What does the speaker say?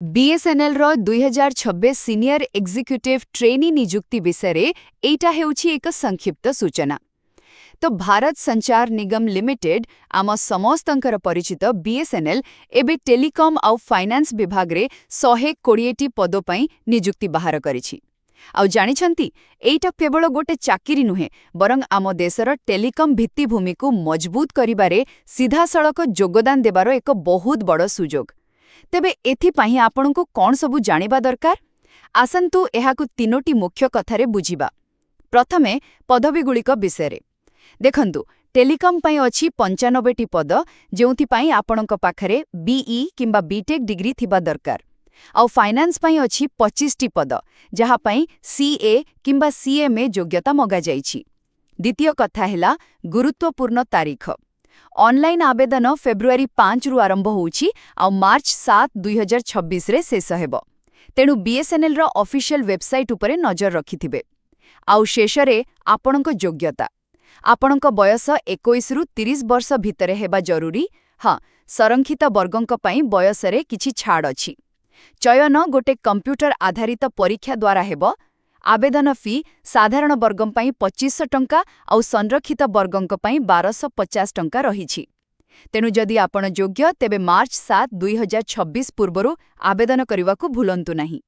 BSNL रो 2026 senior executive trainee नियुक्ति विषय एटा हेउछि एक संक्षिप्त सूचना। तो भारत संचार निगम लिमिटेड आम समस्तंकर परिचित बीएसएनएल एबे टेलीकॉम आउ फाइनान्स विभाग रे 120टी पद पई नियुक्ति बाहर करिछि। आउ जानिछंती एटा केवल गोटे चाकिरी नुहे बरं आम देशर टेलीकॉम भित्तिभूमि को मजबूत करिबारे सीधासळक योगदान देबार एक बहुत बड़ सुजोग। तेबे एथिपाई आपनको कौन सबु जानिबा दरकार? आसंतु एहाकु तीनोटी मुख्य कथारे बुझिबा। प्रथमे पदवीगुड़िक विषय देखंतु टेलीकॉम पई अछि 95टी पद जेउथिपाई आपनक पाखरे बीई किंबा बीटेक डिग्री थिबा दरकार। आउ फाइनान्स पई अछि 25टी पद जहा पई सीए किंबा सीएमए योग्यता मगा जाइछि। द्वितीय कथा हेला गुरुत्वपूर्ण तारीख। ऑनलाइन आवेदन फेब्रुआरी 5 रु आरंभ होउछि आउ मार्च 7, 2026 रे शेष हेबो। तेणु बीएसएनएल रो ऑफिशियल वेबसाइट उपरे नजर रखिथिबे। आउ शेषरे आपणक योग्यता। आपणक बयस 21 रु 30 वर्ष भितरे हेबा जरूरी। हाँ, संरक्षित वर्गंक पई बयसरे किछि छाड़ अछि। चयन गोटे कंप्यूटर आधारित परीक्षा द्वारा हेबो। आवेदन फी साधारण वर्गं पई 2500 टंका आउ संरक्षित वर्गंक पई 1250 टंका रहिछि। तेणु जदि आपण योग्य तेबे मार्च 7, 2026 पूर्वरु आवेदन करिवाकु भूलंतु नाही।